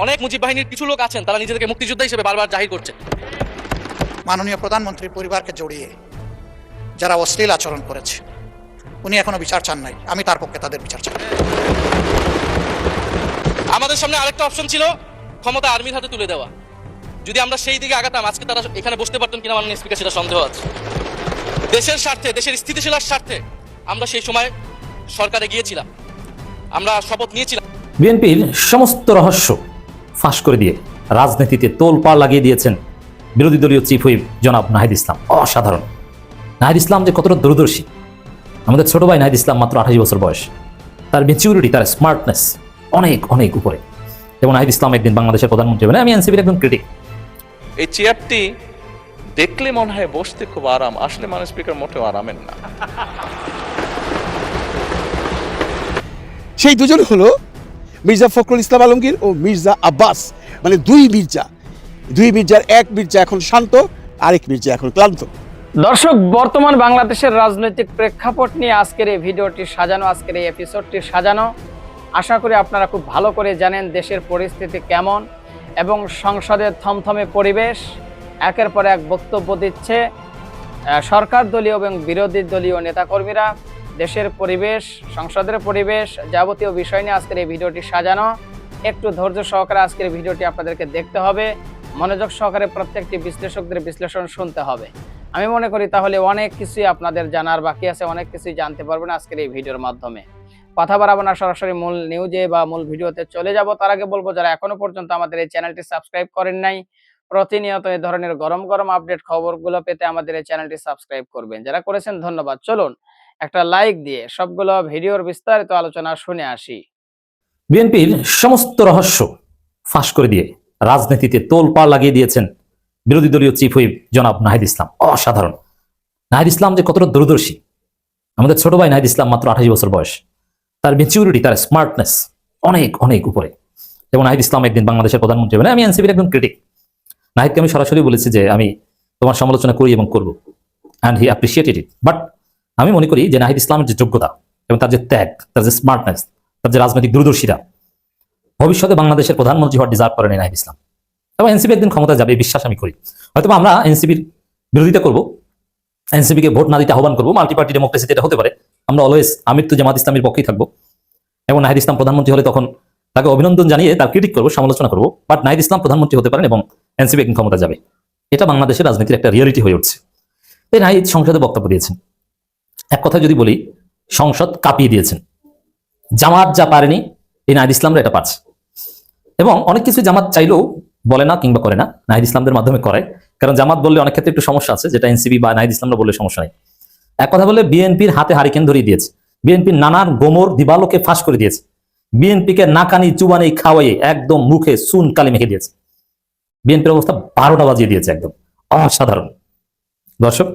অনেক মুজিব বাহিনীর কিছু লোক আছেন, তারা নিজেদেরকে মুক্তিযোদ্ধা হিসেবে বারবার জাহির করছে। মাননীয় প্রধানমন্ত্রীর পরিবারকে জড়িয়ে যারা অশ্লীল আচরণ করেছে, উনি এখনো বিচার চান নাই, আমি তার পক্ষে তাদের বিচার চাই। আমাদের সামনে আরেকটা অপশন ছিল, ক্ষমতা আর্মির হাতে তুলে দেওয়া। যদি আমরা সেই দিকে আগাতাম, আজকে তারা এখানে বসতে পারতেন কিনা মাননীয় স্পিকার, সেটা সন্দেহ আছে। দেশের স্বার্থে, দেশের স্থিতিশীলার স্বার্থে আমরা সেই সময় সরকারে গিয়েছিলাম, আমরা শপথ নিয়েছিলাম। বিএনপির সমস্ত রহস্য ফাঁস করে দিয়ে রাজনীতিতে তোলপাড় লাগিয়ে দিয়েছেন বিরোধী দলীয় চিফ হুইপ জনাব নাহিদ ইসলাম। অসাধারণ। নাহিদ ইসলাম যে কতটা দূরদর্শী। আমাদের ছোট ভাই নাহিদ ইসলাম মাত্র 28 বছর বয়স, তার ম্যাচিউরিটি, তার স্মার্টনেস অনেক অনেক উপরে। এবং নাহিদ ইসলাম একদিন বাংলাদেশের প্রধানমন্ত্রী হবে। আমি এনসিপির একজন ক্রিটিক। এই চেয়ারটি দেখলে মনে হয় বসতে খুব আরাম, আসলে মাননীয় স্পিকার মোটেও আরামের না। সেই দুজন হলো মির্জা ফখরুল ইসলাম আলমগীর ও মির্জা আব্বাস, মানে দুই মির্জার এক মির্জা এখন শান্ত, আরেক মির্জা এখন ক্লান্ত। দর্শক, বর্তমান বাংলাদেশের রাজনৈতিক প্রেক্ষাপট নিয়ে আজকের এই ভিডিওটি সাজানো, আজকের এই এপিসোডটি সাজানো। আশা করি আপনারা খুব ভালো করে জানেন দেশের পরিস্থিতি কেমন এবং সংসদের থমথমে পরিবেশ। একের পর এক বক্তব্য দিচ্ছে সরকার দলীয় এবং বিরোধী দলীয় নেতাকর্মীরা। দেশের পরিবেশ, সংসদের পরিবেশ, যাবতীয় বিষয় নিয়ে আজকের এই ভিডিওটি সাজানো। একটু ধৈর্য সহকারে আজকের ভিডিওটি আপনাদেরকে দেখতে হবে, মনোযোগ সহকারে প্রত্যেকটি বিশ্লেষকদের বিশ্লেষণ শুনতে হবে। আমি মনে করি তাহলে অনেক কিছুই আপনাদের জানার বাকি আছে, অনেক কিছুই জানতে পারবেন আজকের এই ভিডিওর মাধ্যমে। কথা বাড়াবো না, সরাসরি মূল নিউজে বা মূল ভিডিওতে চলে যাব। তার আগে বলবো, যারা এখনো পর্যন্ত আমাদের এই চ্যানেলটি সাবস্ক্রাইব করেন নাই, প্রতিনিয়ত এই ধরনের গরম গরম আপডেট খবরগুলো পেতে আমাদের এই চ্যানেলটি সাবস্ক্রাইব করবেন। যারা করেছেন ধন্যবাদ। চলুন একটা লাইক দিয়ে সবগুলো ভিডিওর বিস্তারিত আলোচনা শুনে আসি। বিএনপির সমস্ত রহস্য ফাঁস করে দিয়ে রাজনীতিতে তোলপাড় লাগিয়ে দিয়েছেন বিরোধী দলীয় চিফ হুইপ জনাব নাহিদ ইসলাম। অসাধারণ। নাহিদ ইসলাম যে কতটা দূরদর্শী। আমাদের ছোট ভাই নাহিদ ইসলাম মাত্র 28 বছর বয়স, তার ম্যাচিউরিটি, তার স্মার্টনেস অনেক অনেক উপরে। এবং নাহিদ ইসলাম একদিন বাংলাদেশের প্রধানমন্ত্রী হবে। আমি এনসিপির একজন ক্রিটিক। নাহিদকে আমি সরাসরি বলেছি যে আমি তোমার সমালোচনা করি এবং করবো, and he appreciated it. But আমি মনে করি যে নাহিদ ইসলামের যে যোগ্যতা এবং তার যে ত্যাগ, তার যে স্মার্টনেস, তার যে রাজনৈতিক দূরদর্শিতা, ভবিষ্যতে বাংলাদেশের প্রধানমন্ত্রী হওয়ার ডিজার্ভ করেন নাহিদ ইসলাম। এবং এনসিপি একদিন ক্ষমতা যাবে, বিশ্বাস আমি করি। হয়তো আমরা এনসিপির বিরোধিতা করবো, এনসিপিকে ভোট না দিতে আহ্বান করবো, মাল্টি পার্টি ডেমোক্রেসিতে এটা হতে পারে। আমরা অলওয়েজ আমৃত্যু জামাত ইসলামের পক্ষেই থাকবো। এবং নাহিদ ইসলাম প্রধানমন্ত্রী হলে তখন তাকে অভিনন্দন জানিয়ে তার ক্রিটিক করবো, সমালোচনা করবো। বাট নাহিদ ইসলাম প্রধানমন্ত্রী হতে পারেন এবং এনসিপি একদিন ক্ষমতা যাবে। এটা বাংলাদেশের রাজনীতির একটা রিয়েলিটি হয়ে উঠছে। তাই নাহিদ সংসদে বক্তব্য দিয়েছেন। এক কথা যদি বলি, সংসদ কাঁপিয়ে দিয়েছেন। জামাত যা পারেনি, এই নাহিদ ইসলামরা এটা পারছে। এবং অনেক কিছু জামাত চাইলেও বলে না কিংবা করে না, নাহিদ ইসলামদের মাধ্যমে করে। কারণ জামাত বললে অনেক ক্ষেত্রে একটু সমস্যা আছে, যেটা এনসিপি বা নাহিদ ইসলামরা বললে সমস্যা নেই। এক কথা বলে বিএনপির হাতে হারিকেন ধরিয়ে দিয়েছে, বিএনপির নানার গোমর দিবালোকে ফাঁস করে দিয়েছে, বিএনপিকে নাকানি চুবানি খাওয়াইয়ে একদম মুখে চুন কালি মেখে দিয়েছে। বিএনপির অবস্থা 12টা বাজিয়ে দিয়েছে, একদম অসাধারণ। দর্শক,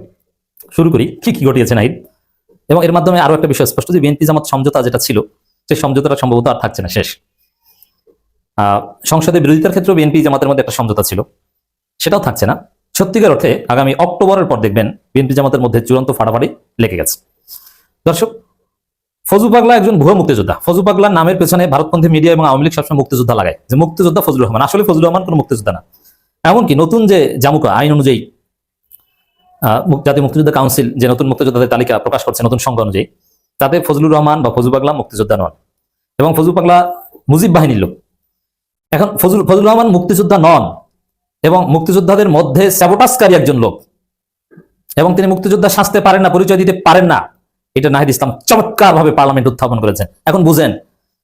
শুরু করি কি কি ঘটিয়েছে নাহিদ। এবং এর মাধ্যমে আরো একটা বিষয় স্পষ্ট যে বিএনপি জামাত সমঝোতা যেটা ছিল, সেই সমঝোতাটা সম্ভবত আর থাকছে না, শেষ। সংসদে বিরোধিতার ক্ষেত্রে বিএনপি জামাতের মধ্যে একটা সমঝোতা ছিল, সেটাও থাকছে না। সত্যিকার অর্থে আগামী অক্টোবরের পর দেখবেন বিএনপি জামাতের মধ্যে চূড়ান্ত ফাটাফাটি লেগে গেছে। দর্শক, ফজু পাগলা একজন ভুয়া মুক্তিযোদ্ধা। ফজু পাগলার নামের পেছনে ভারতপন্থী মিডিয়া এবং আওয়ামী লীগ সবসময় মুক্তিযোদ্ধা লাগায়, যে মুক্তিযোদ্ধা ফজলুর রহমান। আসলে ফজলুর রহমান কোনো মুক্তিযোদ্ধা না। এমনকি নতুন যে জামুকা আইন অনুযায়ী জাতীয় মুক্তিযোদ্ধা কাউন্সিল যে নতুন মুক্তিযোদ্ধাদের তালিকা প্রকাশ করছে নতুন সংজ্ঞা অনুযায়ী, তাতে ফজলুর রহমান বা ফজু পাগলা মুক্তিযোদ্ধা নন। এবং ফজু পাগলা মুজিব বাহিনীর লোক। এখন ফজলুর রহমান মুক্তিযোদ্ধা নন এবং মুক্তিযোদ্ধাদের মধ্যে স্যাবোটাজকারী একজন লোক, এবং তিনি মুক্তিযোদ্ধা সাজতে পারেন না, পরিচয় দিতে পারেন না। এটা নাহিদ ইসলাম চমৎকার ভাবে পার্লামেন্ট উত্থাপন করেছেন। এখন বুঝেন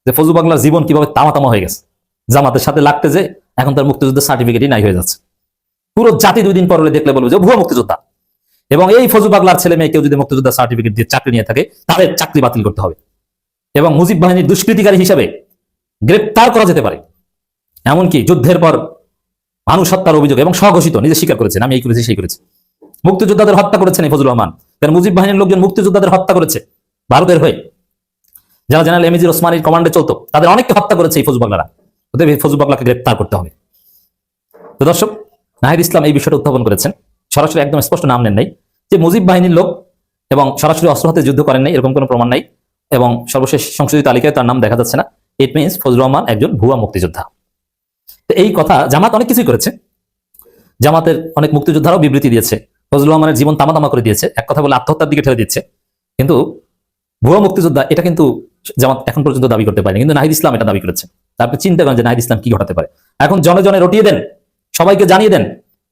যে ফজু পাগলার জীবন কিভাবে তামাতামা হয়ে গেছে। জামাতের সাথে লাগতে যে এখন তার মুক্তিযুদ্ধের সার্টিফিকেটই নাই হয়ে যাচ্ছে। পুরো জাতি 2 দিন পর দেখলে বলবে যে ভুয়া মুক্তিযোদ্ধা। এবং এই ফজু পাগলার ছেলে মেয়ে কেউ যদি মুক্তিযোদ্ধার সার্টিফিকেট দিয়ে চাকরি নিয়ে থাকে, তাদের চাকরি বাতিল করতে হবে এবং মুজিব বাহিনীর দুষ্কৃতিকারী হিসাবে গ্রেপ্তার করা যেতে পারে। এমনকি যুদ্ধের পর মানুষ হত্যার অভিযোগ এবং স্বঘোষিত নিজে স্বীকার করেছেন, আমি এই করেছি সেই করেছি। মুক্তিযোদ্ধাদের হত্যা করেছেন এই ফজলুর রহমান। কারণ মুজিব বাহিনীর লোকজন মুক্তিযোদ্ধাদের হত্যা করেছে ভারতের হয়ে, যারা জেনারেল এমএজি ওসমানীর কমান্ডে চলতো, তাদের অনেককে হত্যা করেছে এই ফজু পাগলারা। অতএব এই ফজু পাগলাকে গ্রেপ্তার করতে হবে। তো দর্শক, নাহিদ ইসলাম এই বিষয়টা উত্থাপন করেছেন, সরাসরি একদম স্পষ্ট নাম নেন নাই যে মুজিব বাহিনীর লোক এবং সরাসরি অস্ত্র হাতে যুদ্ধ করেন নাই, এরকম কোনো প্রমাণ নাই। এবং সর্বশেষ সংশোধিত তালিকায় তার নাম দেখা যাচ্ছে না। ইট মিনস ফজলুর রহমান একজন ভুয়া মুক্তিযোদ্ধা। তো এই কথা জামাত অনেক কিছুই করেছে, জামাতের অনেক মুক্তিযোদ্ধারাও বিবৃতি দিয়েছে, ফজলুর রহমানের জীবন তামা করে দিয়েছে, এক কথা বলে আত্মহত্যার দিকে ঠেলে দিচ্ছে। কিন্তু ভুয়া মুক্তিযোদ্ধা এটা কিন্তু জামাত এখন পর্যন্ত দাবি করতে পারেনি, কিন্তু নাহিদ ইসলাম এটা দাবি করেছে। তারপরে চিন্তা করেন যে নাহিদ ইসলাম কি ঘটাতে পারে। এখন জনে জনে রটিয়ে দেন, সবাইকে জানিয়ে দেন,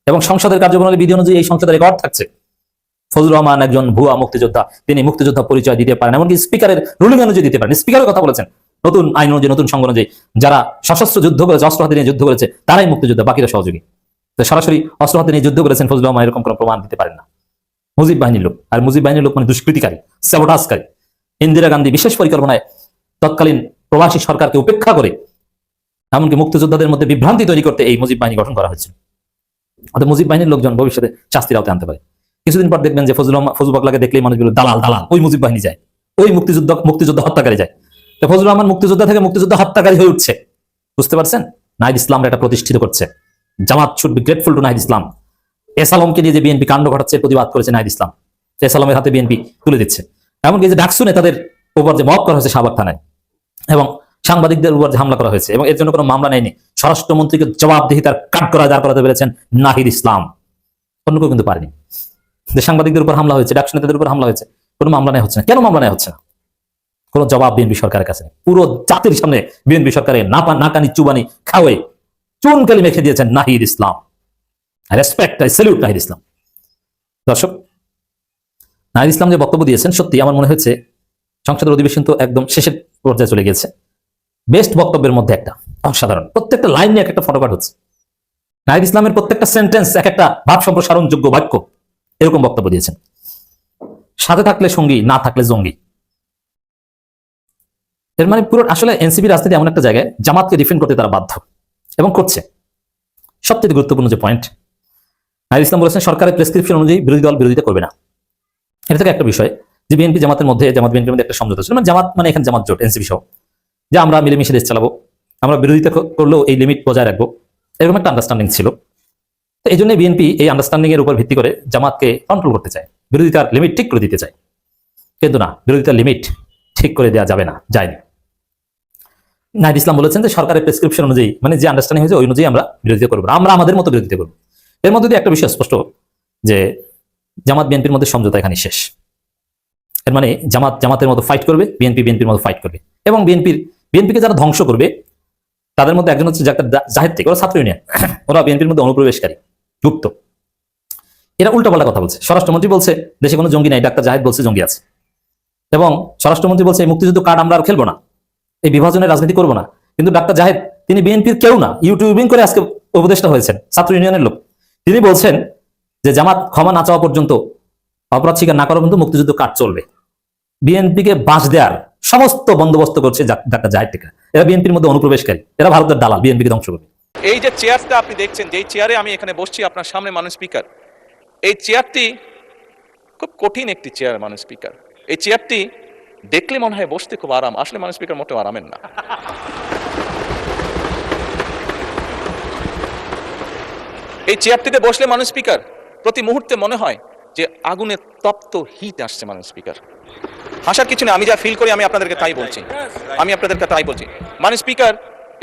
এবং সংসদের কার্যক্রমের বিধি অনুযায়ী এই সংসদের রেকর্ড থাকছে ফজলুর রহমান একজন ভুয়া মুক্তিযোদ্ধা, তিনি মুক্তিযোদ্ধা পরিচয় দিতে পারেন, এমনকি স্পিকারের রুলিং অনুযায়ী দিতে পারেন। স্পিকারের কথা বলেছেন, নতুন আইন অনুযায়ী, নতুন সংঘ অনুযায়ী যারা সশস্ত্র যুদ্ধ করেছে, অস্ত্র হাতে নিয়ে যুদ্ধ করেছে, তারাই মুক্তিযোদ্ধা, বাকিরা সহযোগী। তো সরাসরি অস্ত্র হাতে নিয়ে যুদ্ধ করেছেন ফজলুর রহমান, এরকম কোনো প্রমাণ দিতে পারেন না। মুজিব বাহিনীর লোক, আর মুজিব বাহিনীর লোক মানে দুষ্কৃতিকারী, স্যাবোটাজকারী। ইন্দিরা গান্ধী বিশেষ পরিকল্পনায় তৎকালীন প্রবাসী সরকারকে উপেক্ষা করে এমনকি মুক্তিযোদ্ধাদের মধ্যে বিভ্রান্তি তৈরি করতে এই মুজিব বাহিনী গঠন করা হয়েছিল। অর্থাৎ মুজিব বাহিনীর লোকজন ভবিষ্যতে শাস্তির আওতায় আনতে পারে। কিছুদিন পর দেখবেন যে ফজলুল বাকলাকে দেখলেই মানুষগুলো দালাল দালাল, ওই মুজিব বাহিনী যায়, ওই মুক্তিযোদ্ধা হত্যাকারী যায়। তো ফজলুর রহমান মুক্তিযোদ্ধা থেকে মুক্তিযোদ্ধা হত্যাকারী হয়ে উঠছে। বুঝতে পারছেন? নাহিদ ইসলাম এটা প্রতিষ্ঠিত করছে। Jamaat should be grateful to Nahid Islam. S আলমকে নিয়ে যে বিএনপি কাণ্ড ঘটাচ্ছে, প্রতিবাদ করেছে নাহিদ ইসলাম। এস আলমের হাতে বিএনপি তুলে দিচ্ছে। এমনকি যে ডাকসু নেতাদের উপর যে মব করা হয়েছে শাহবাগ থানায়, এবং সাংবাদিকদের উপর যে হামলা করা হয়েছে, এবং এর জন্য কোনো মামলা নেয়নি, স্বরাষ্ট্রমন্ত্রীকে জবাবদিহিতার কাট করা দাঁড় করাতে পেরেছেন নাহিদ ইসলাম। অন্য কেউ কিন্তু পারেনি। যে সাংবাদিকদের উপর হামলা হয়েছে, ডাকসু নেতাদের উপর হামলা হয়েছে, কোনো মামলা নেওয়া হচ্ছে না। কেন মামলা নেওয়া হচ্ছে না? কোনো জবাব বিএনপি সরকারের কাছে নেই। পুরো জাতির সামনে বিএনপি সরকারের নাকানি চুবানি খাওয়ে চুনকালি মেখে দিয়েছেন Nahid Islam. Respect, I salute Nahid Islam. দর্শক, নাহিদ ইসলাম যে বক্তব্য দিয়েছেন, সত্যি আমার মনে হচ্ছে সংসদের অধিবেশন তো একদম শেষের পর্যায়ে চলে গেছে, বেস্ট বক্তব্যের মধ্যে একটা, অসাধারণ। প্রত্যেকটা লাইন নিয়ে এক একটা ফটোকাট হচ্ছে। নাহিদ ইসলামের প্রত্যেকটা সেন্টেন্স এক একটা ভাব সম্প্রসারণ যোগ্য বাক্য, এরকম বক্তব্য দিয়েছেন। সাথে থাকলে সঙ্গী, না থাকলে জঙ্গি। এর মানে পুরো আসলে এনসিপি রাজনীতি এমন একটা জায়গায় জামাতকে ডিফেন্ড করতে তারা বাধ্য, এবং করছে। সবচেয়ে গুরুত্বপূর্ণ যে পয়েন্ট, নাহিদ ইসলাম বলেছেন সরকারের প্রেসক্রিপশন অনুযায়ী বিরোধী দল বিরোধিতা করবে না। এটা থেকে একটা বিষয় যে বিএনপি জামাতের মধ্যে, জামাত বিএনপির মধ্যে একটা সমঝোতা ছিল, মানে জামাত মানে এখানে জামাত জোট, এনসিপি সহ, যে আমরা মিলেমিশে দেশ চালাবো, আমরা বিরোধিতা করলেও এই লিমিট বজায় রাখবো, এরকম একটা আন্ডারস্ট্যান্ডিং ছিল। তো এই জন্য বিএনপি এই আন্ডারস্ট্যান্ডিং এর উপর ভিত্তি করে জামাতকে কন্ট্রোল করতে চায়, বিরোধিতার লিমিট ঠিক করে দিতে চায়। কিন্তু না, বিরোধিতার লিমিট ঠিক করে দেওয়া যাবে না, যায়নি। নাহিদ ইসলাম বলেছেন যে সরকারের প্রেসক্রিপশন অনুযায়ী, মানে যে আন্ডারস্ট্যান্ডিং হয়েছে ওই অনুযায়ী আমরা বিরোধিতা করবো না, আমরা আমাদের মতো বিরোধিতা করবো। এর মধ্যে দিয়ে একটা বিষয় স্পষ্ট যে জামাত বিএনপির মধ্যে সমঝোতা এখানে শেষ। এর মানে জামাতের মতো ফাইট করবে, বিএনপির মতো ফাইট করবে, এবং বিএনপিকে যারা ধ্বংস করবে তাদের মধ্যে একজন হচ্ছে জাহেদ থেকে, ওরা ছাত্র ইউনিয়ন, ওরা বিএনপির মধ্যে অনুপ্রবেশকারী, গুপ্ত। এরা উল্টাপাল্টা কথা বলছে। স্বরাষ্ট্রমন্ত্রী বলছে দেশে কোনো জঙ্গি নাই, ডাক্তার জাহেদ বলছে জঙ্গি আছে, এবং স্বরাষ্ট্রমন্ত্রী বলছে এই মুক্তিযুদ্ধ কার্ড আমরা আর খেলবো না, এই বিভাজনের রাজনীতি করবো না। কিন্তু ডাক্তার জাহেদ, তিনি বিএনপির কেউ না, ইউটিউবিং করে আজকে উপদেষ্টা হয়েছেন, ছাত্র ইউনিয়নের লোক। তিনি বলছেন যে জামাত ক্ষমা না চাওয়া পর্যন্ত, অপরাধ স্বীকার না করা পর্যন্ত মুক্তিযুদ্ধ কার্ড চলবে। বিএনপিকে বাঁশ দেওয়ার সমস্ত বন্দোবস্ত করছে ডাক্তার জাহেদ থেকে। এরা বিএনপির মধ্যে অনুপ্রবেশকারী, এরা ভারতের দালাল, বিএনপিকে ধ্বংস করবে। এই যে চেয়ারটা আপনি দেখছেন, যেই চেয়ারে আমি এখানে বসছি আপনার সামনে মাননীয় স্পিকার, এই চেয়ারটি খুব কঠিন একটি চেয়ার মাননীয় স্পিকার। এই চেয়ারটি দেখলে মনে হয় বসতে খুব আরাম, আসলে মাননীয় স্পিকার মোটেও আরামের না। এই চেয়ারটিতে বসলে মাননীয় স্পিকার প্রতি মুহূর্তে মনে হয় যে আগুনের তপ্ত হিট আসছে মাননীয় স্পিকার। হাসার কিছু নেই, আমি যা ফিল করি আমি আপনাদেরকে তাই বলছি, মাননীয় স্পিকার,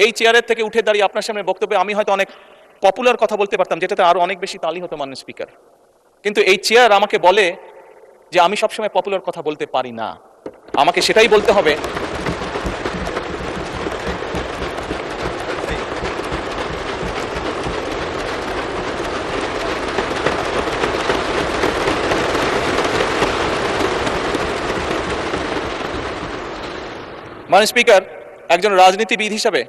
এই চেয়ারের থেকে উঠে দাঁড়িয়ে আপনার সামনে বক্তব্যে আমি হয়তো অনেক পপুলার কথা বলতে পারতাম, যেটাতে আরো অনেক বেশি তালি হতো মাননীয় স্পিকার। কিন্তু এই চেয়ার আমাকে বলে যে আমি সবসময় পপুলার কথা বলতে পারি না, আমাকে সেটাই বলতে হবে। মাননীয় স্পিকার, একজন রাজনীতিবিদ হিসাবে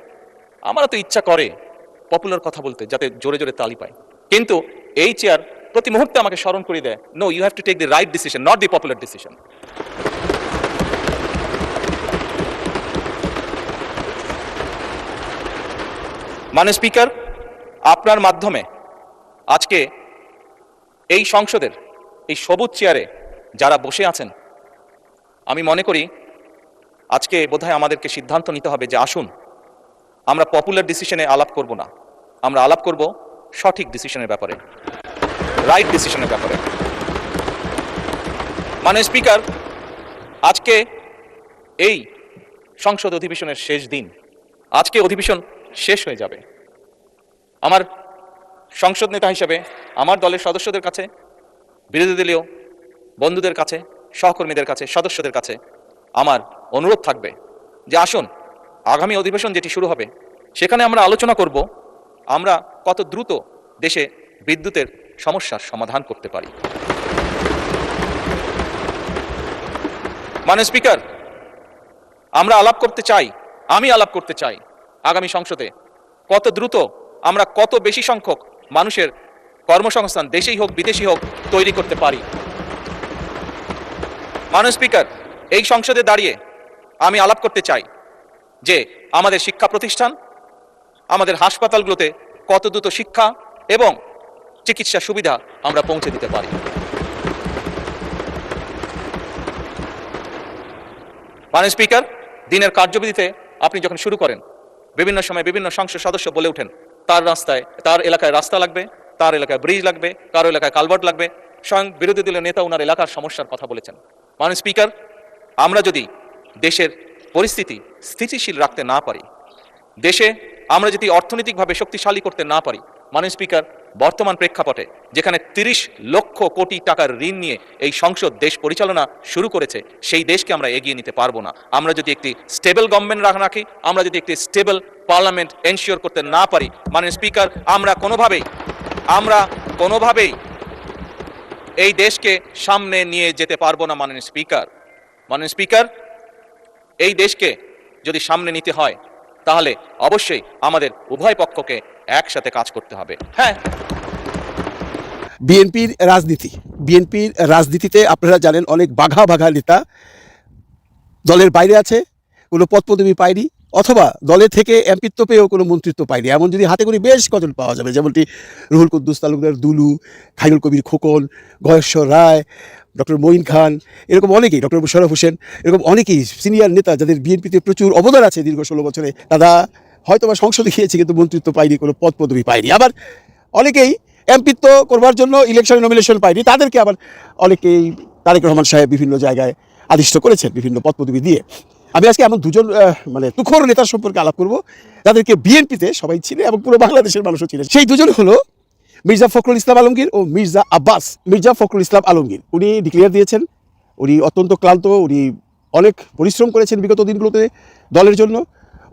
আমারও তো ইচ্ছা করে পপুলার কথা বলতে, যাতে জোরে জোরে তালি পায়, কিন্তু এই চেয়ার প্রতি মুহূর্তে আমাকে স্মরণ করে দেয়, no, you have to take the right decision, not the popular decision. মাননীয় স্পিকার, আপনার মাধ্যমে আজকে এই সংসদের এই সবুজ চেয়ারে যারা বসে আছেন, আমি মনে করি আজকে বোধহয় আমাদেরকে সিদ্ধান্ত নিতে হবে যে আসুন আমরা পপুলার ডিসিশনে আলাপ করব না, আমরা আলাপ করব সঠিক ডিসিশনের ব্যাপারে, রাইট ডিসিশনের ব্যাপারে। মাননীয় স্পিকার, আজকে এই সংসদ অধিবেশনের শেষ দিন, আজকে অধিবেশন শেষ হয়ে যাবে। আমার সংসদ নেতা হিসেবে আমার দলের সদস্যদের কাছে, বিরোধী দলীয় বন্ধুদের কাছে, সহকর্মীদের কাছে, সদস্যদের কাছে আমার অনুরোধ থাকবে যে আসুন আগামী অধিবেশন যেটি শুরু হবে সেখানে আমরা আলোচনা করব আমরা কত দ্রুত দেশে বিদ্যুতের সমস্যার সমাধান করতে পারি। মাননীয় স্পিকার, আমরা আলাপ করতে চাই, আমি আলাপ করতে চাই আগামী সংসদে কত দ্রুত আমরা কত বেশি সংখ্যক মানুষের কর্মসংস্থান দেশেই হোক বিদেশি হোক তৈরি করতে পারি। মাননীয় স্পিকার, এই সংসদে দাঁড়িয়ে আমি আলাপ করতে চাই যে আমাদের শিক্ষা প্রতিষ্ঠান, আমাদের হাসপাতালগুলোতে কত দ্রুত শিক্ষা এবং চিকিৎসা সুবিধা আমরা পৌঁছে দিতে পারি। মাননীয় স্পিকার, দিনের কার্যবিধিতে আপনি যখন শুরু করেন বিভিন্ন সময় বিভিন্ন সংসদ সদস্য বলে ওঠেন তার এলাকায় রাস্তা লাগবে, তার এলাকায় ব্রিজ লাগবে, কারো এলাকায় কালভার্ট লাগবে। স্বয়ং বিরোধী দলীয় নেতা ওনার এলাকার সমস্যার কথা বলেছেন। মাননীয় স্পিকার, আমরা যদি দেশের পরিস্থিতি স্থিতিশীল রাখতে না পারি, দেশে আমরা যদি অর্থনৈতিকভাবে শক্তিশালী করতে না পারি, মাননীয় স্পিকার, বর্তমান প্রেক্ষাপটে যেখানে 30 লক্ষ কোটি টাকার ঋণ নিয়ে এই সংসদ দেশ পরিচালনা শুরু করেছে, সেই দেশকে আমরা এগিয়ে নিতে পারবো না। আমরা যদি একটি স্টেবল গভর্নমেন্ট রাখি, আমরা যদি একটি স্টেবল পার্লামেন্ট এনশিওর করতে না পারি, মাননীয় স্পিকার, আমরা কোনোভাবেই এই দেশকে সামনে নিয়ে যেতে পারবো না। মাননীয় স্পিকার, এই দেশকে যদি সামনে নিতে হয় তাহলে অবশ্যই আমাদের উভয় পক্ষকে একসাথে কাজ করতে হবে। হ্যাঁ, বিএনপির রাজনীতিতে আপনারা জানেন অনেক বাঘা বাঘা নেতা দলের বাইরে আছে, কোনো পদ পদবি পায়নি, অথবা দলের থেকে এমপিত্ব পেয়েও কোনো মন্ত্রিত্ব পায়নি। এমন যদি হাতে করে বেশ কজন পাওয়া যাবে, যেমনটি রুহুল কুদ্দুস তালুকদার দুলু, খায়রুল কবির খোকন, গয়েশ্বর রায়, ডক্টর মঈন খান, এরকম অনেকেই, ডক্টর মোশাররফ হোসেন, এরকম অনেকেই সিনিয়র নেতা যাদের বিএনপিতে প্রচুর অবদান আছে দীর্ঘ 16 বছরে। তারা হয়তো বা সংসদে গিয়েছে কিন্তু মন্ত্রিত্ব পায়নি, কোনো পদ পদবি পায়নি। আবার অনেকেই এমপিত্ব করবার জন্য ইলেকশনে নমিনেশন পায়নি, তাদেরকে আবার অনেকেই তারেক রহমান সাহেব বিভিন্ন জায়গায় আদিষ্ট করেছেন বিভিন্ন পদ পদবি দিয়ে। আমি আজকে এমন দুজন তুখোর নেতার সম্পর্কে আলাপ করব যাদেরকে বিএনপিতে সবাই ছিলেন এবং পুরো বাংলাদেশের মানুষও ছিলেন। সেই দুজন হলো মির্জা ফখরুল ইসলাম আলমগীর ও মির্জা আব্বাস। মির্জা ফখরুল ইসলাম আলমগীর উনি ডিক্লেয়ার দিয়েছেন, উনি অত্যন্ত ক্লান্ত, উনি অনেক পরিশ্রম করেছেন বিগত দিনগুলোতে দলের জন্য,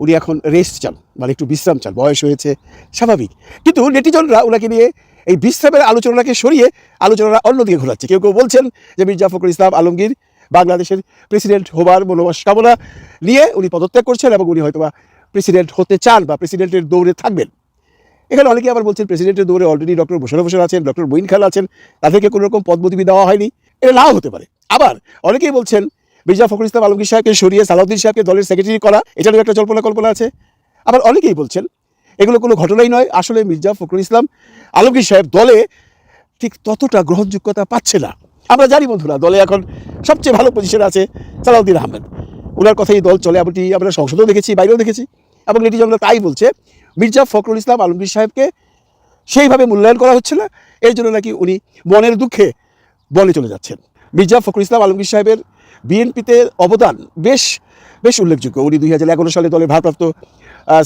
উনি এখন রেস্ট চান, মানে একটু বিশ্রাম চান, বয়স হয়েছে স্বাভাবিক। কিন্তু নেটিজনরা ওনাকে নিয়ে এই বিশ্রামের আলোচনাকে সরিয়ে আলোচনাটা অন্যদিকে ঘোরাচ্ছে। কেউ কেউ বলছেন যে মির্জা ফখরুল ইসলাম আলমগীর বাংলাদেশের প্রেসিডেন্ট হবার মনোবাসনা নিয়ে উনি পদত্যাগ করছেন এবং উনি হয়তোবা প্রেসিডেন্ট হতে চান বা প্রেসিডেন্টের দৌড়ে থাকবেন। এখানে অনেকে আবার বলছেন প্রেসিডেন্টের দৌড়ে অলরেডি ডক্টর মোশাররফ হোসেন আছেন, ডক্টর মঈন খান আছেন, তাদেরকে কোনো রকম পদপদবি দেওয়া হয়নি, এটা নাও হতে পারে। আবার অনেকেই বলছেন মির্জা ফখরুল ইসলাম আলমগীর সাহেবকে সরিয়ে সালাউদ্দিন সাহেবকে দলের সেক্রেটারি করা, এটারও একটা কল্পনা আছে। আবার অনেকেই বলছেন এগুলো কোনো ঘটনাই নয়, আসলে মির্জা ফখরুল ইসলাম আলমগীর সাহেব দলে ঠিক ততটা গ্রহণযোগ্যতা পাচ্ছে না। আমরা জানি বন্ধুরা, দলে এখন সবচেয়ে ভালো পজিশনে আছে সালাউদ্দিন আহমেদ, ওনার কথাই দল চলে, এমনটি আমরা সংসদেও দেখেছি, বাইরেও দেখেছি, এবং নেটিজনরা তাই বলছে মির্জা ফখরুল ইসলাম আলমগীর সাহেবকে সেইভাবে মূল্যায়ন করা হচ্ছে না, এর জন্য নাকি উনি মনের দুঃখে বনে চলে যাচ্ছেন। মির্জা ফখরুল ইসলাম আলমগীর সাহেবের বিএনপিতে অবদান বেশ উল্লেখযোগ্য। উনি 2011 সালে দলের ভারপ্রাপ্ত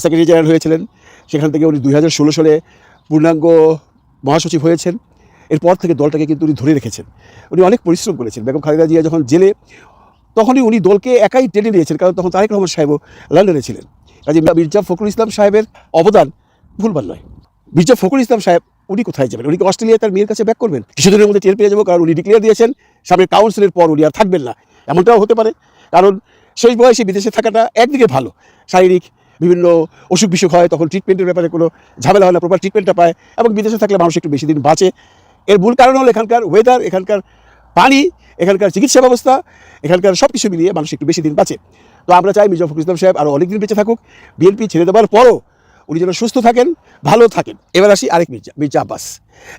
সেক্রেটারি জেনারেল হয়েছিলেন, সেখান থেকে উনি 2016 সালে পূর্ণাঙ্গ মহাসচিব হয়েছেন। এরপর থেকে দলটাকে কিন্তু উনি ধরে রেখেছেন, উনি অনেক পরিশ্রম করেছেন। বেগম খালেদা জিয়া যখন জেলে, তখনই উনি দলকে একাই টেনে নিয়েছেন, কারণ তখন তারেক রহমান সাহেবও লন্ডনে ছিলেন। কাজে মির্জা ফখরুল ইসলাম সাহেবের অবদান ভুলবার নয়। মির্জা ফখরুল ইসলাম সাহেব উনি কোথায় যাবেন? উনি কি অস্ট্রেলিয়ায় তার মেয়ের কাছে ব্যাক করবেন? কিছুদিনের মধ্যে টের পেয়ে যাবো, কারণ উনি ডিক্লেয়ার দিয়েছেন সামনের কাউন্সিলের পর উনি আর থাকবেন না। এমনটাও হতে পারে, কারণ সেই বয়সে বিদেশে থাকাটা একদিকে ভালো, শারীরিক বিভিন্ন অসুখ বিসুখ হয়, তখন ট্রিটমেন্টের ব্যাপারে কোনো ঝামেলা হয় না, প্রপার ট্রিটমেন্টটা পায়, এবং বিদেশে থাকলে মানুষ একটু বেশি দিন বাঁচে। এর মূল কারণ হলো এখানকার ওয়েদার, এখানকার পানি, এখানকার চিকিৎসা ব্যবস্থা, এখানকার সব কিছু মিলিয়ে মানুষ একটু বেশি দিন বাঁচে। তো আমরা চাই মির্জা ফখরুল ইসলাম সাহেব আরও অনেক দিন বেঁচে থাকুক, বিএনপি ছেড়ে দেওয়ার পরও উনি যেন সুস্থ থাকেন, ভালো থাকেন। এবার আসি আরেক মির্জা আব্বাস।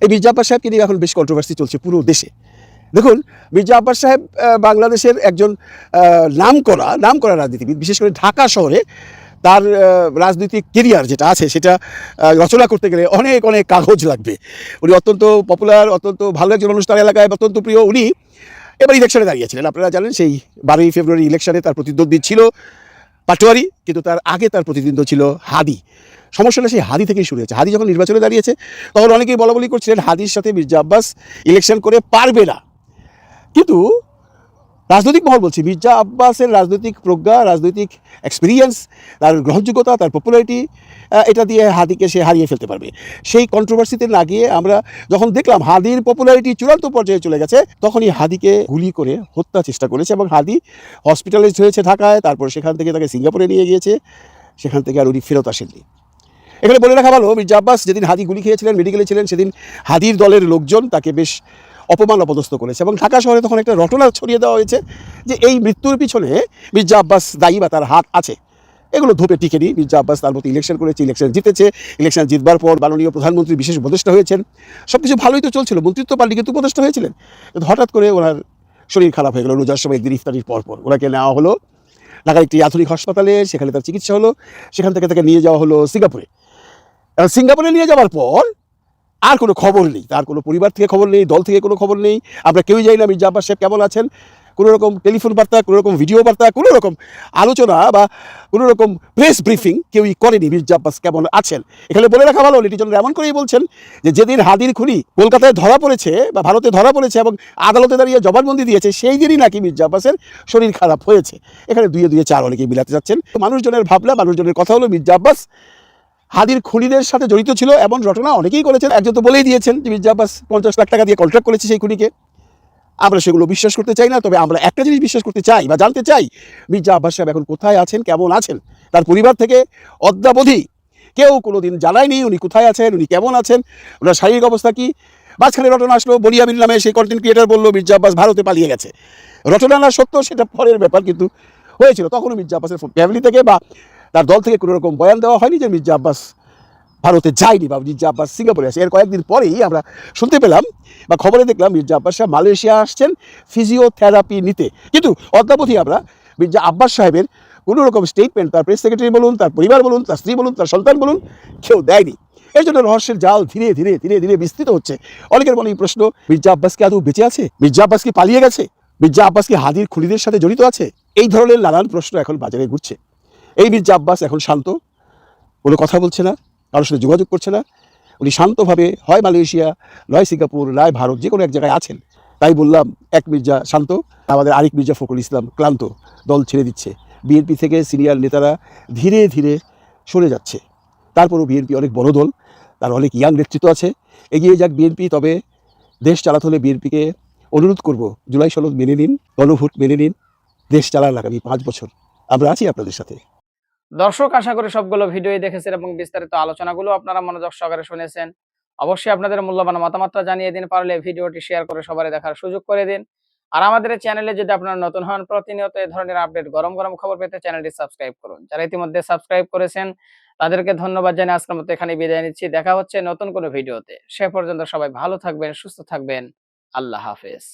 এই মির্জা আব্বাস সাহেবকে নিয়ে এখন বেশ কন্ট্রোভার্সি চলছে পুরো দেশে। দেখুন, মির্জা আব্বাস সাহেব বাংলাদেশের একজন নামকরা রাজনীতিবিদ, বিশেষ করে ঢাকা শহরে তার রাজনৈতিক কেরিয়ার যেটা আছে সেটা রচনা করতে গেলে অনেক কাগজ লাগবে। উনি অত্যন্ত পপুলার, অত্যন্ত ভালো একজন মানুষ, তার এলাকায় অত্যন্ত প্রিয়। উনি এবার ইলেকশনে দাঁড়িয়েছিলেন, আপনারা জানেন সেই 12ই ফেব্রুয়ারি ইলেকশনে তার প্রতিদ্বন্দ্বী ছিল পাটোয়ারি, কিন্তু তার আগে তার প্রতিদ্বন্দ্বী ছিল হাদি। সমস্যাটা সেই হাদি থেকেই শুরু হয়েছে। হাদি যখন নির্বাচনে দাঁড়িয়েছে তখন অনেকেই বলা বলি করছিলেন হাদির সাথে মির্জা আব্বাস ইলেকশন করে পারবে না, কিন্তু রাজনৈতিক মহল বলছি মির্জা আব্বাসের রাজনৈতিক প্রজ্ঞা, রাজনৈতিক এক্সপিরিয়েন্স, তার গ্রহণযোগ্যতা, তার পপুলারিটি, এটা দিয়ে হাদিকে সে হারিয়ে ফেলতে পারবে। সেই কন্ট্রোভার্সিতে না গিয়ে আমরা যখন দেখলাম হাদির পপুলারিটি চূড়ান্ত পর্যায়ে চলে গেছে, তখনই হাদিকে গুলি করে হত্যা চেষ্টা করেছে এবং হাদি হসপিটালাইজড হয়েছে ঢাকায়, তারপর সেখান থেকে তাকে সিঙ্গাপুরে নিয়ে গিয়েছে, সেখান থেকে আর উনি ফেরত আসেননি। এখানে বলে রাখা ভালো, মির্জা আব্বাস যেদিন হাদি গুলি খেয়েছিলেন, মেডিকেলে ছিলেন, সেদিন হাদির দলের লোকজন তাকে বেশ অপমান অপদস্থ করেছে এবং ঢাকা শহরে তখন একটা রটনা ছড়িয়ে দেওয়া হয়েছে যে এই মৃত্যুর পিছনে মির্জা আব্বাস দায়ী বা তার হাত আছে। এগুলো ধোপে টিকেনি। মির্জা আব্বাস তার মতো ইলেকশন করেছে, ইলেকশন জিতেছে, ইলেকশন জিতবার পর মাননীয় প্রধানমন্ত্রী বিশেষ উপদেষ্টা হয়েছেন, সব কিছু ভালোই তো চলছিল, মন্ত্রিত্ব পাল্টি কিন্তু উপদেষ্টা হয়েছিলেন। কিন্তু হঠাৎ করে ওনার শরীর খারাপ হয়ে গেল রোজার সময় একদিন ইফতারির পরপর। ওনাকে নেওয়া হলো ঢাকার একটি আধুনিক হাসপাতালে, সেখানে তার চিকিৎসা হলো, সেখান থেকে তাকে নিয়ে যাওয়া হলো সিঙ্গাপুরে। এবং সিঙ্গাপুরে নিয়ে যাওয়ার পর আর কোনো খবর নেই, তার কোনো পরিবার থেকে খবর নেই, দল থেকে কোনো খবর নেই, আমরা কেউই জানি না মির্জা আব্বাস সাহেব কেমন আছেন। কোনো রকম টেলিফোন বার্তা, কোনো রকম ভিডিও বার্তা, কোনো রকম আলোচনা বা কোনো রকম প্রেস ব্রিফিং কেউই করেনি মির্জা আব্বাস কেমন আছেন। এখানে বলে রাখা ভালো, নেটিজনরা এমন করেই বলছেন যে যেদিন হাদির খুনি কলকাতায় ধরা পড়েছে বা ভারতে ধরা পড়েছে এবং আদালতে দাঁড়িয়ে জবানবন্দি দিয়েছে, সেই দিনই নাকি মির্জা আব্বাসের শরীর খারাপ হয়েছে। এখানে দুয়ে দুয়ে চার অনেকেই মিলাতে যাচ্ছেন। মানুষজনের ভাবনা, মানুষজনের কথা হলো মির্জা আব্বাস হাদির খুনিদের সাথে জড়িত ছিল, এমন রটনা অনেকেই করেছেন। একজন তো বলেই দিয়েছেন যে মির্জা আব্বাস 50 লাখ টাকা দিয়ে কন্ট্রাক্ট করেছে সেই খুনিকে। আমরা সেগুলো বিশ্বাস করতে চাই না, তবে আমরা একটা জিনিস বিশ্বাস করতে চাই বা জানতে চাই, মির্জা আব্বাস সাহেব এখন কোথায় আছেন, কেমন আছেন। তার পরিবার থেকে অদ্যাবধি কেউ কোনো দিন জানায়নি উনি কোথায় আছেন, উনি কেমন আছেন, ওনার শারীরিক অবস্থা কী। মাঝখানে রটনা আসলো, বনিয়ামিন নামে সেই কন্টেন্ট ক্রিয়েটার বললো মির্জা আব্বাস ভারতে পালিয়ে গেছে। রটনা না সত্য সেটা পরের ব্যাপার, কিন্তু হয়েছিল। তখনও মির্জা আব্বাসের ফ্যামিলি থেকে বা তার দল থেকে কোনো রকম বয়ান দেওয়া হয়নি যে মির্জা আব্বাস ভারতে যায়নি বা মির্জা আব্বাস সিঙ্গাপুরে আসে। এর কয়েকদিন পরেই আমরা শুনতে পেলাম বা খবরে দেখলাম মির্জা আব্বাস সাহেব মালয়েশিয়া আসছেন ফিজিওথেরাপি নিতে, কিন্তু অদ্যাবধি আমরা মির্জা আব্বাস সাহেবের কোনো রকম স্টেটমেন্ট তার প্রেস সেক্রেটারি বলুন, তার পরিবার বলুন, তার স্ত্রী বলুন, তার সন্তান বলুন, কেউ দেয়নি। এর জন্য রহস্যের জাল ধীরে ধীরে ধীরে ধীরে বিস্তৃত হচ্ছে। অনেকের মনে এই প্রশ্ন, মির্জা আব্বাস কি আদৌ বেঁচে আছে, মির্জা আব্বাস কি পালিয়ে গেছে, মির্জা আব্বাস কি হাদির খুনিদের সাথে জড়িত আছে। এই ধরনের নানান প্রশ্ন এখন বাজারে ঘুরছে। এই মির্জা আব্বাস এখন শান্ত, কোনো কথা বলছে না, কারোর সাথে যোগাযোগ করছে না। উনি শান্তভাবে হয় মালয়েশিয়া, নয় সিঙ্গাপুর, নয় ভারত, যে কোনো এক জায়গায় আছেন। তাই বললাম, এক মির্জা শান্ত, আমাদের আরেক মির্জা ফখরুল ইসলাম ক্লান্ত, দল ছেড়ে দিচ্ছে। বিএনপি থেকে সিনিয়র নেতারা ধীরে ধীরে সরে যাচ্ছে। তারপরও বিএনপি অনেক বড় দল, তার অনেক ইয়াং নেতৃত্ব আছে, এগিয়ে যাক বিএনপি। তবে দেশ চালাতে হলে বিএনপিকে অনুরোধ করব, জুলাই সনদ মেনে নিন, গণভোট মেনে নিন, দেশ চালার আগামী 5 বছর আমরা আছি আপনাদের সাথে। দর্শক, আশা করি সবগুলো ভিডিওই দেখেছেন এবং বিস্তারিত আলোচনাগুলো আপনারা মনোযোগ সহকারে শুনেছেন। অবশ্যই আপনাদের মূল্যবান মতামতটা জানিয়ে দিন, পারলে ভিডিওটি শেয়ার করে সবাই দেখার সুযোগ করে দিন। আর আমাদের এই চ্যানেলে যদি আপনারা নতুন হন, প্রতিনিয়ত এই ধরনের আপডেট, গরম গরম খবর পেতে চ্যানেলটি সাবস্ক্রাইব করুন। যারা ইতিমধ্যে সাবস্ক্রাইব করেছেন তাদেরকে ধন্যবাদ জানিয়ে আজকের মতো এখানে বিদায় নিচ্ছি। দেখা হচ্ছে নতুন কোনো ভিডিওতে। সে পর্যন্ত সবাই ভালো থাকবেন, সুস্থ থাকবেন। আল্লাহ হাফেজ।